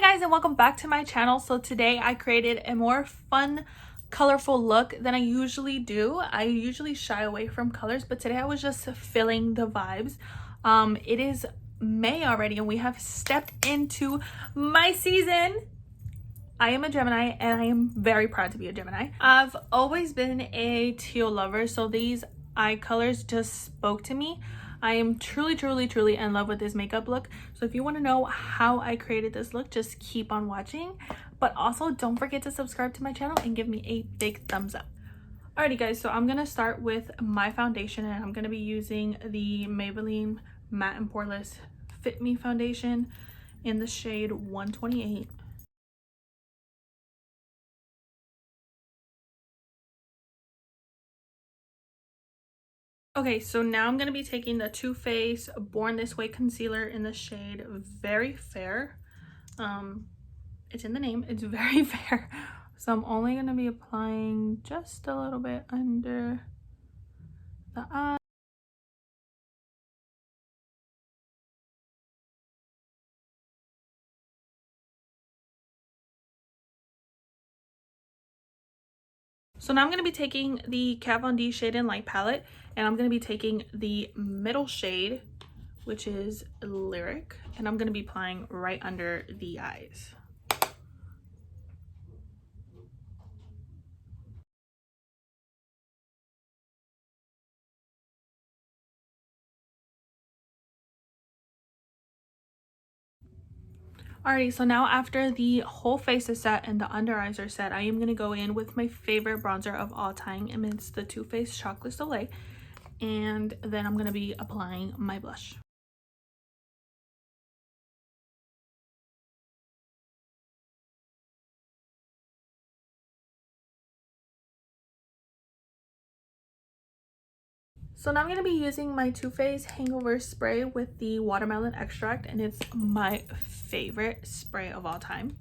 Hi guys, and welcome back to my channel. So today I created a more fun, colorful look than I usually do. I usually shy away from colors, but today I was just feeling the vibes. It is May already and we have stepped into my season. I am a Gemini and I am very proud to be a Gemini. I've always been a teal lover, so these eye colors just spoke to me. I am truly in love with this makeup look. So if you want to know how I created this look, just keep on watching. But also don't forget to subscribe to my channel and give me a big thumbs up. Alrighty guys, so I'm gonna start with my foundation and I'm gonna be using the Maybelline Matte and Poreless Fit Me foundation in the shade 128. Okay, so now I'm going to be taking the Too Faced Born This Way concealer in the shade Very Fair. It's in the name, it's very fair. So I'm only going to be applying just a little bit under the eye. So now I'm going to be taking the Kat Von D Shade and Light palette, and I'm going to be taking the middle shade, which is Lyric, and I'm going to be applying right under the eyes. Alrighty, so now after the whole face is set and the under eyes are set, I am going to go in with my favorite bronzer of all time, and it's the Too Faced Chocolate Soleil, and then I'm going to be applying my blush. So now I'm going to be using my Too Faced Hangover Spray with the watermelon extract, and it's my favorite spray of all time.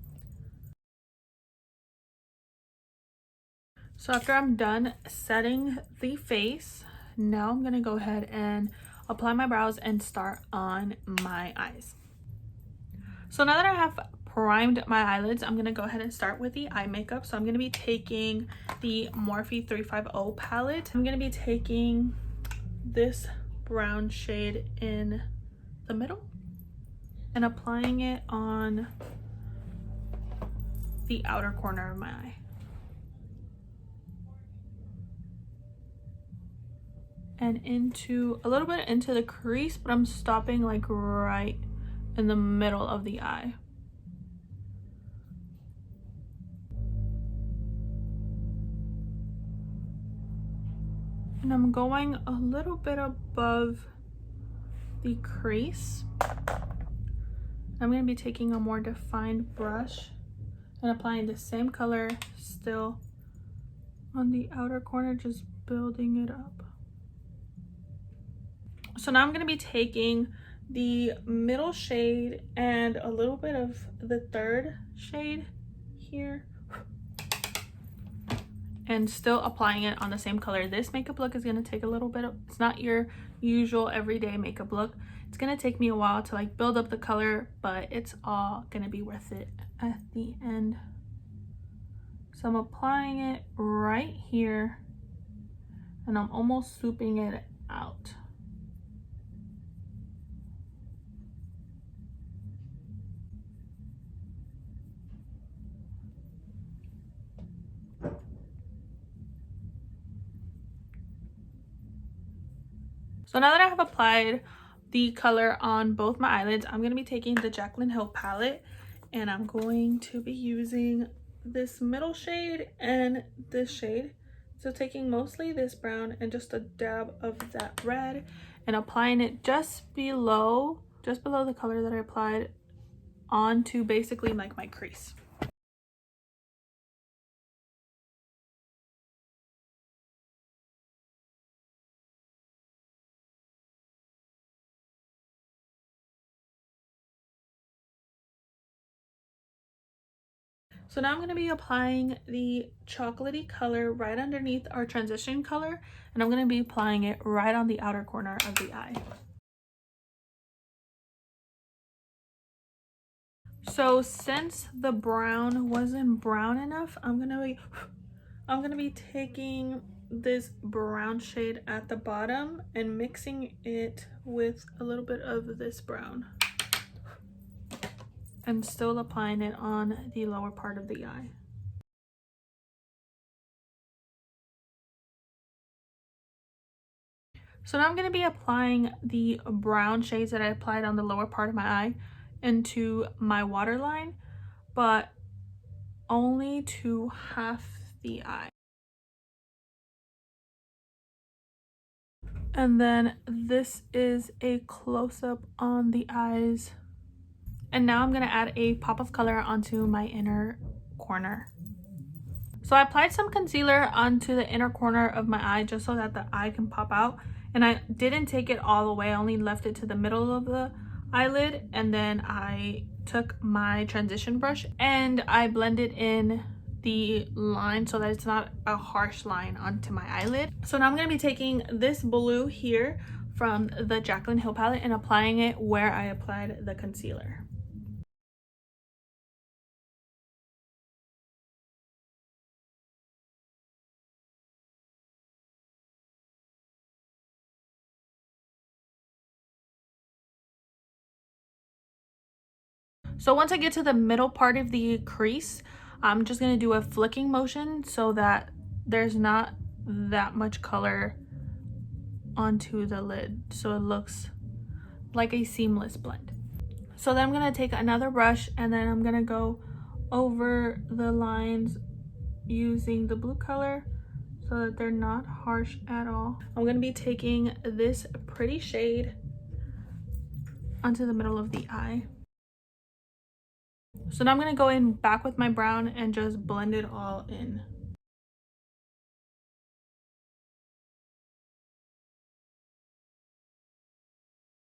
So after I'm done setting the face, now I'm going to go ahead and apply my brows and start on my eyes. So now that I have primed my eyelids, I'm going to go ahead and start with the eye makeup. So I'm going to be taking the Morphe 350 palette. I'm going to be taking this brown shade in the middle and applying it on the outer corner of my eye. And into a little bit into the crease, but I'm stopping like right in the middle of the eye. And I'm going a little bit above the crease. I'm going to be taking a more defined brush and applying the same color still on the outer corner, just building it up. So now I'm going to be taking the middle shade and a little bit of the third shade here and still applying it on the same color. This makeup look is going to take a little bit of, it's not your usual everyday makeup look. It's going to take me a while to like build up the color, but it's all going to be worth it at the end. So I'm applying it right here and I'm almost swooping it out. So now that I have applied the color on both my eyelids, I'm going to be taking the Jaclyn Hill palette and I'm going to be using this middle shade and this shade. So taking mostly this brown and just a dab of that red and applying it just below the color that I applied onto basically like my crease. So now I'm going to be applying the chocolatey color right underneath our transition color, and I'm going to be applying it right on the outer corner of the eye. So since the brown wasn't brown enough, I'm gonna be taking this brown shade at the bottom and mixing it with a little bit of this brown and still applying it on the lower part of the eye. So now I'm going to be applying the brown shades that I applied on the lower part of my eye into my waterline, but only to half the eye. And then this is a close-up on the eyes. And now I'm going to add a pop of color onto my inner corner. So I applied some concealer onto the inner corner of my eye just so that the eye can pop out. And I didn't take it all the way, I only left it to the middle of the eyelid. And then I took my transition brush and I blended in the line so that it's not a harsh line onto my eyelid. So now I'm going to be taking this blue here from the Jaclyn Hill palette and applying it where I applied the concealer. So once I get to the middle part of the crease, I'm just going to do a flicking motion so that there's not that much color onto the lid, so it looks like a seamless blend. So then I'm going to take another brush and then I'm going to go over the lines using the blue color so that they're not harsh at all. I'm going to be taking this pretty shade onto the middle of the eye. So now I'm going to go in back with my brown and just blend it all in.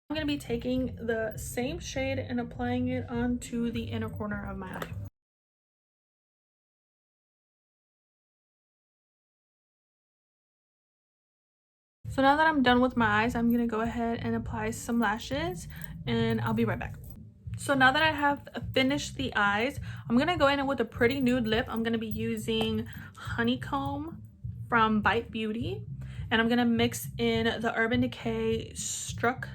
I'm going to be taking the same shade and applying it onto the inner corner of my eye. So now that I'm done with my eyes, I'm going to go ahead and apply some lashes and I'll be right back. So now that I have finished the eyes, I'm going to go in with a pretty nude lip. I'm going to be using Honeycomb from Bite Beauty. And I'm going to mix in the Urban Decay Stark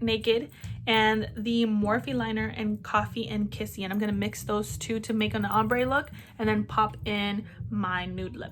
Naked and the Morphe liner and Coffee and Kissy. And I'm going to mix those two to make an ombre look and then pop in my nude lip.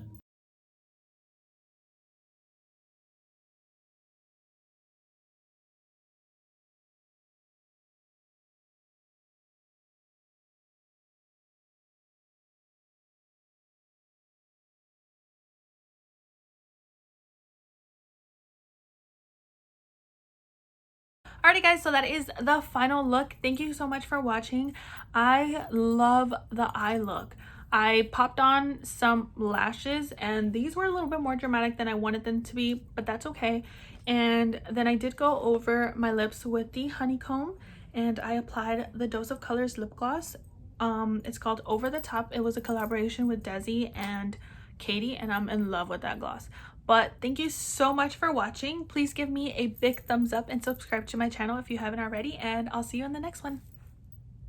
Alrighty guys, so that is the final look. Thank you so much for watching. I love the eye look. I popped on some lashes and these were a little bit more dramatic than I wanted them to be, but that's okay. And then I did go over my lips with the Honeycomb and I applied the Dose of Colors lip gloss. It's called Over the Top. It was a collaboration with Desi and Katie and I'm in love with that gloss. But thank you so much for watching. Please give me a big thumbs up and subscribe to my channel if you haven't already, and I'll see you in the next one.